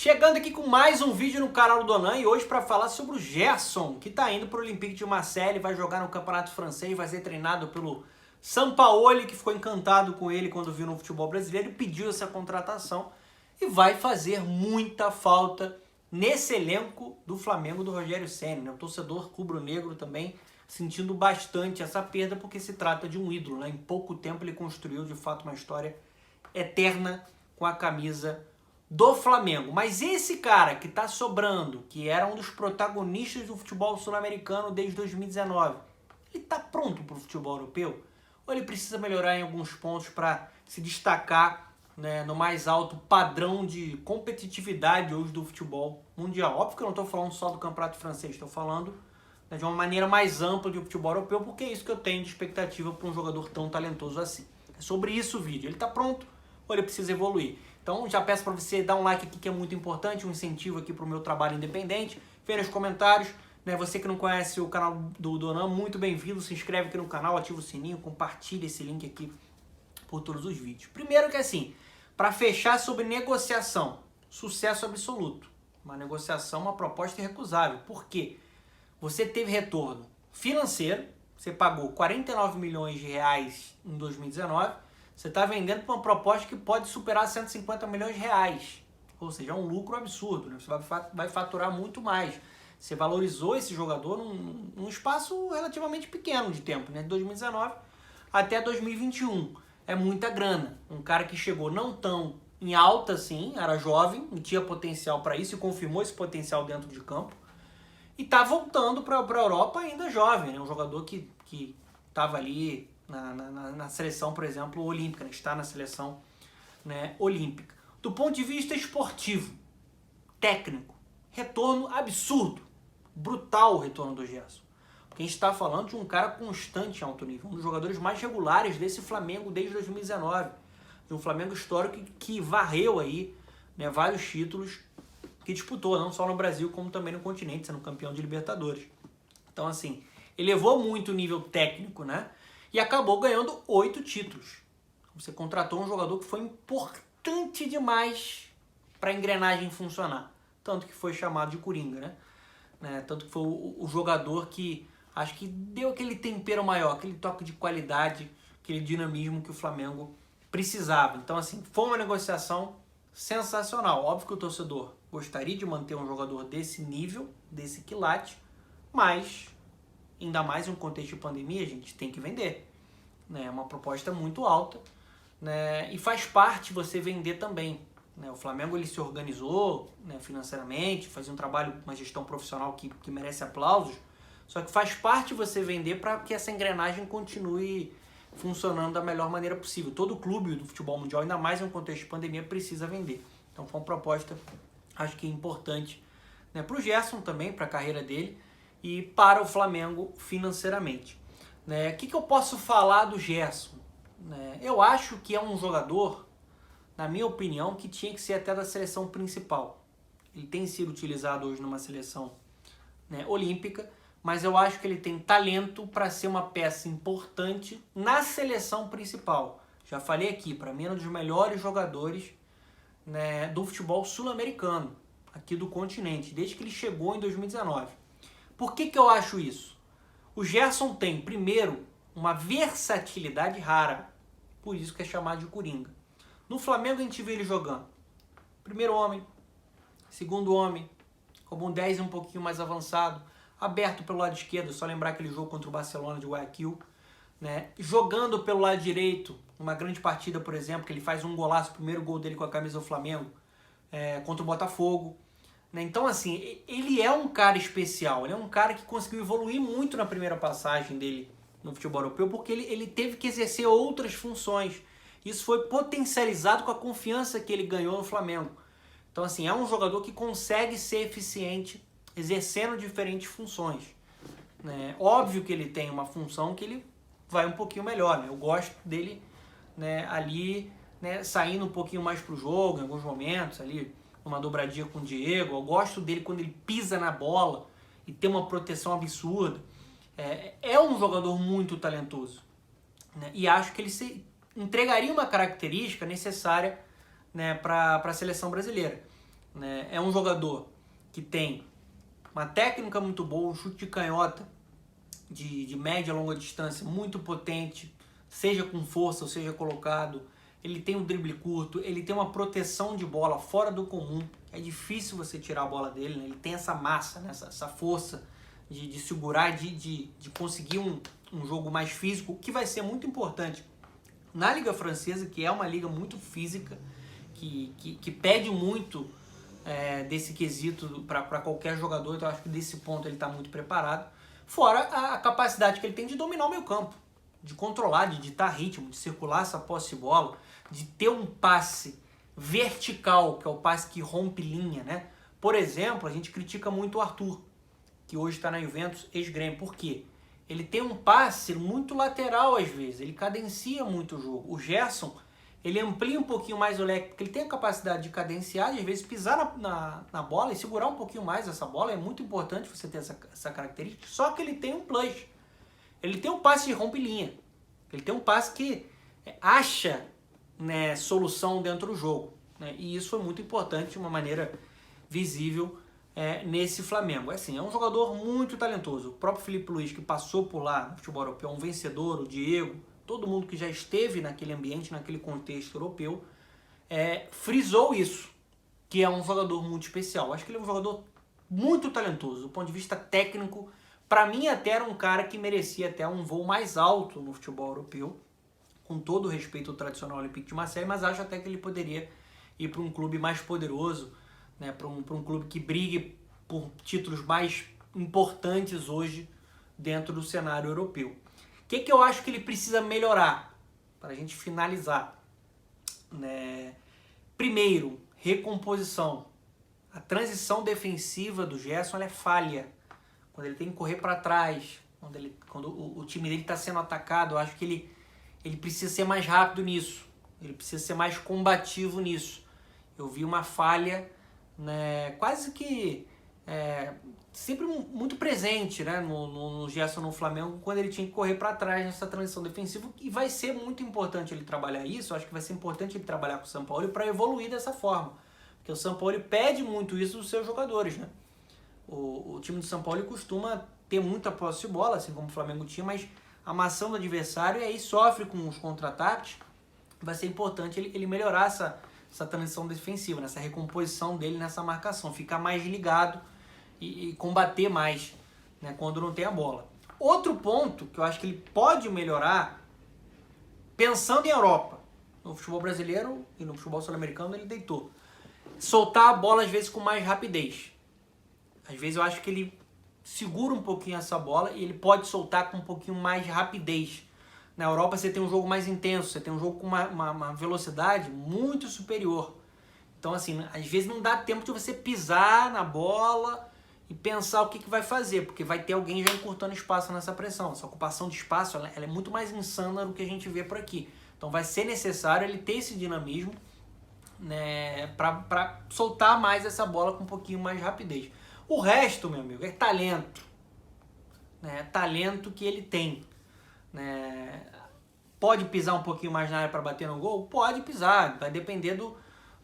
Chegando aqui com mais um vídeo no canal do Donan e hoje para falar sobre o Gerson, que está indo para o Olympique de Marseille, vai jogar no Campeonato Francês, vai ser treinado pelo Sampaoli, que ficou encantado com ele quando viu no futebol brasileiro e pediu essa contratação e vai fazer muita falta nesse elenco do Flamengo do Rogério Ceni, né? O torcedor rubro-negro também sentindo bastante essa perda porque se trata de um ídolo, né? Em pouco tempo ele construiu de fato uma história eterna com a camisa do Flamengo. Mas esse cara que tá sobrando, que era um dos protagonistas do futebol sul-americano desde 2019, ele tá pronto para o futebol europeu? Ou ele precisa melhorar em alguns pontos para se destacar, né, no mais alto padrão de competitividade hoje do futebol mundial? Óbvio que eu não estou falando só do campeonato francês, estou falando, né, de uma maneira mais ampla de futebol europeu, porque é isso que eu tenho de expectativa para um jogador tão talentoso assim. É sobre isso o vídeo. Ele tá pronto ou ele precisa evoluir? Então já peço para você dar um like aqui que é muito importante, um incentivo aqui para o meu trabalho independente. Vê nos comentários, né? Você que não conhece o canal do Donan, muito bem-vindo. Se inscreve aqui no canal, ativa o sininho, compartilha esse link aqui por todos os vídeos. Primeiro que assim, para fechar sobre negociação, sucesso absoluto. Uma negociação, uma proposta irrecusável. Por quê? Você teve retorno financeiro, você pagou 49 milhões de reais em 2019, você está vendendo por uma proposta que pode superar 150 milhões de reais. Ou seja, é um lucro absurdo, né? Você vai faturar muito mais. Você valorizou esse jogador num espaço relativamente pequeno de tempo, né? De 2019 até 2021. É muita grana. Um cara que chegou não tão em alta assim, era jovem, não tinha potencial para isso e confirmou esse potencial dentro de campo. E está voltando para a Europa ainda jovem, né? Um jogador que estava ali na seleção, por exemplo, olímpica, né? Está na seleção, né, olímpica. Do ponto de vista esportivo, técnico, retorno absurdo, brutal o retorno do Gerson. Porque a gente está falando de um cara constante em alto nível, um dos jogadores mais regulares desse Flamengo desde 2019, de um Flamengo histórico que varreu aí, né, vários títulos que disputou, não só no Brasil, como também no continente, sendo campeão de Libertadores. Então, assim, elevou muito o nível técnico, né? E acabou ganhando 8 títulos. Você contratou um jogador que foi importante demais para a engrenagem funcionar. Tanto que foi chamado de Coringa, né? Tanto que foi o jogador que acho que deu aquele tempero maior, aquele toque de qualidade, aquele dinamismo que o Flamengo precisava. Então, assim, foi uma negociação sensacional. Óbvio que o torcedor gostaria de manter um jogador desse nível, desse quilate, mas ainda mais em um contexto de pandemia, a gente tem que vender, né? É uma proposta muito alta, né? E faz parte você vender também, né? O Flamengo ele se organizou, né, financeiramente, fazia um trabalho, uma gestão profissional que merece aplausos, só que faz parte você vender para que essa engrenagem continue funcionando da melhor maneira possível. Todo clube do futebol mundial, ainda mais em um contexto de pandemia, precisa vender. Então foi uma proposta, acho que importante, né, para o Gerson também, para a carreira dele, e para o Flamengo financeiramente. Né? O que eu posso falar do Gerson? Né? Eu acho que é um jogador, na minha opinião, que tinha que ser até da seleção principal. Ele tem sido utilizado hoje numa seleção, né, olímpica, mas eu acho que ele tem talento para ser uma peça importante na seleção principal. Já falei aqui, para mim é um dos melhores jogadores, né, do futebol sul-americano, aqui do continente, desde que ele chegou em 2019. Por que eu acho isso? O Gerson tem, primeiro, uma versatilidade rara, por isso que é chamado de Coringa. No Flamengo a gente vê ele jogando primeiro homem, segundo homem, como um 10 um pouquinho mais avançado, aberto pelo lado esquerdo, só lembrar aquele jogo contra o Barcelona de Guayaquil, né? Jogando pelo lado direito, uma grande partida, por exemplo, que ele faz um golaço, o primeiro gol dele com a camisa do Flamengo, contra o Botafogo. Então, assim, ele é um cara especial, ele é um cara que conseguiu evoluir muito na primeira passagem dele no futebol europeu, porque ele teve que exercer outras funções. Isso foi potencializado com a confiança que ele ganhou no Flamengo. Então, assim, é um jogador que consegue ser eficiente exercendo diferentes funções, né? Óbvio que ele tem uma função que ele vai um pouquinho melhor, né? Eu gosto dele, né, ali, né, saindo um pouquinho mais pro jogo em alguns momentos, ali uma dobradinha com o Diego. Eu gosto dele quando ele pisa na bola e tem uma proteção absurda. É um jogador muito talentoso, né? E acho que ele entregaria uma característica necessária, né, para a seleção brasileira. né? É um jogador que tem uma técnica muito boa, um chute de canhota de média a longa distância muito potente, seja com força ou seja colocado. Ele tem um drible curto, ele tem uma proteção de bola fora do comum. É difícil você tirar a bola dele, né? Ele tem essa massa, né? essa força de segurar, de conseguir um jogo mais físico, que vai ser muito importante na Liga Francesa, que é uma liga muito física, que pede muito desse quesito para qualquer jogador. Então eu acho que desse ponto ele está muito preparado. Fora a capacidade que ele tem de dominar o meio campo, de controlar, de ditar ritmo, de circular essa posse de bola, de ter um passe vertical, que é o passe que rompe linha, né? Por exemplo, a gente critica muito o Arthur, que hoje está na Juventus, ex-Grêmio. Por quê? Ele tem um passe muito lateral às vezes, ele cadencia muito o jogo. O Gerson, ele amplia um pouquinho mais o leque, porque ele tem a capacidade de cadenciar, e às vezes pisar na bola e segurar um pouquinho mais essa bola. É muito importante você ter essa característica, só que ele tem um plus. Ele tem um passe de rompe-linha. Ele tem um passe que acha, né, solução dentro do jogo, né? E isso foi muito importante, de uma maneira visível nesse Flamengo. Assim, é um jogador muito talentoso. O próprio Filipe Luís, que passou por lá no futebol europeu, é um vencedor, o Diego, todo mundo que já esteve naquele ambiente, naquele contexto europeu, frisou isso, que é um jogador muito especial. Acho que ele é um jogador muito talentoso, do ponto de vista técnico. Para mim, até era um cara que merecia até um voo mais alto no futebol europeu, com todo o respeito ao tradicional Olympique de Marseille, mas acho até que ele poderia ir para um clube mais poderoso, né, para um clube que brigue por títulos mais importantes hoje dentro do cenário europeu. O que eu acho que ele precisa melhorar, para a gente finalizar? Né? Primeiro, recomposição. A transição defensiva do Gerson é falha. Quando ele tem que correr para trás, quando o time dele está sendo atacado, eu acho que ele precisa ser mais rápido nisso. Ele precisa ser mais combativo nisso. Eu vi uma falha, né, quase que sempre muito presente, né, no Gerson no Flamengo, quando ele tinha que correr para trás nessa transição defensiva, e vai ser muito importante ele trabalhar isso. Eu acho que vai ser importante ele trabalhar com o Sampaoli para evoluir dessa forma, porque o Sampaoli pede muito isso dos seus jogadores, né? O time do Sampaoli costuma ter muita posse de bola, assim como o Flamengo tinha, mas amassando o adversário, e aí sofre com os contra-ataques. Vai ser importante ele melhorar essa transição defensiva, essa recomposição dele nessa marcação, ficar mais ligado e combater mais, né, quando não tem a bola. Outro ponto que eu acho que ele pode melhorar, pensando em Europa, no futebol brasileiro e no futebol sul-americano ele deitou, soltar a bola às vezes com mais rapidez. Às vezes eu acho que ele segura um pouquinho essa bola e ele pode soltar com um pouquinho mais de rapidez. Na Europa você tem um jogo mais intenso, você tem um jogo com uma velocidade muito superior. Então, assim, às vezes não dá tempo de você pisar na bola e pensar o que vai fazer, porque vai ter alguém já encurtando espaço nessa pressão. Essa ocupação de espaço ela é muito mais insana do que a gente vê por aqui. Então vai ser necessário ele ter esse dinamismo, né, para soltar mais essa bola com um pouquinho mais de rapidez. O resto, meu amigo, é talento. Né? Talento que ele tem. Né? Pode pisar um pouquinho mais na área para bater no gol? Pode pisar. Vai depender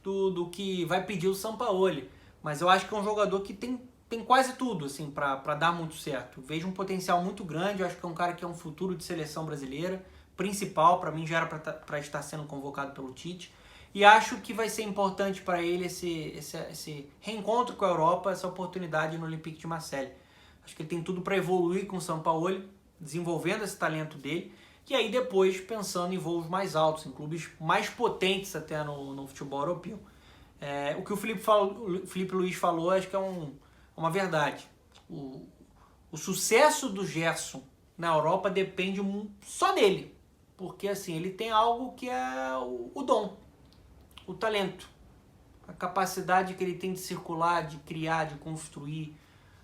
do que vai pedir o Sampaoli. Mas eu acho que é um jogador que tem quase tudo assim, para dar muito certo. Vejo um potencial muito grande. Eu acho que é um cara que é um futuro de seleção brasileira. Principal, para mim já era para estar sendo convocado pelo Tite. E acho que vai ser importante para ele esse reencontro com a Europa, essa oportunidade no Olympique de Marseille. Acho que ele tem tudo para evoluir com o Sampaoli, desenvolvendo esse talento dele, e aí depois pensando em voos mais altos, em clubes mais potentes até no futebol europeu. O que o Filipe Luís falou, acho que é uma verdade. O sucesso do Gerson na Europa depende só dele, porque assim, ele tem algo que é o dom. O talento, a capacidade que ele tem de circular, de criar, de construir,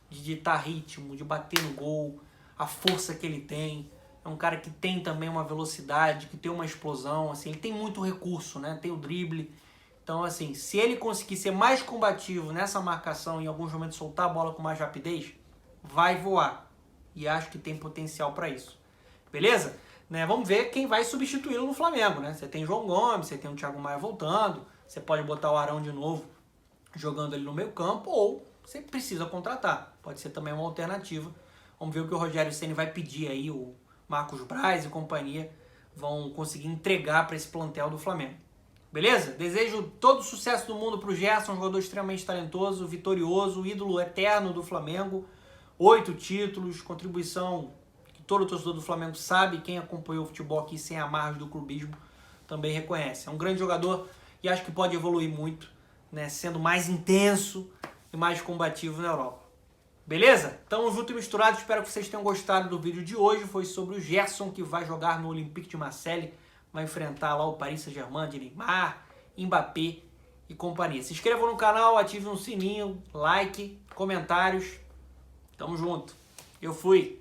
de ditar ritmo, de bater no gol, a força que ele tem. É um cara que tem também uma velocidade, que tem uma explosão, assim, ele tem muito recurso, né? Tem o drible. Então, assim, se ele conseguir ser mais combativo nessa marcação e em alguns momentos soltar a bola com mais rapidez, vai voar. E acho que tem potencial para isso. Beleza? Né, vamos ver quem vai substituí-lo no Flamengo, né? Você tem João Gomes, você tem o Thiago Maia voltando, você pode botar o Arão de novo jogando ali no meio campo, ou você precisa contratar. Pode ser também uma alternativa. Vamos ver o que o Rogério Ceni vai pedir aí, o Marcos Braz e companhia vão conseguir entregar para esse plantel do Flamengo. Beleza? Desejo todo o sucesso do mundo para o Gerson, um jogador extremamente talentoso, vitorioso, ídolo eterno do Flamengo. 8 títulos, contribuição que todo torcedor do Flamengo sabe, quem acompanhou o futebol aqui sem amarras do clubismo também reconhece. É um grande jogador e acho que pode evoluir muito, né, sendo mais intenso e mais combativo na Europa. Beleza? Tamo junto e misturado, espero que vocês tenham gostado do vídeo de hoje. Foi sobre o Gerson, que vai jogar no Olympique de Marseille, vai enfrentar lá o Paris Saint-Germain de Neymar, Mbappé e companhia. Se inscrevam no canal, ativem o sininho, like, comentários. Tamo junto. Eu fui.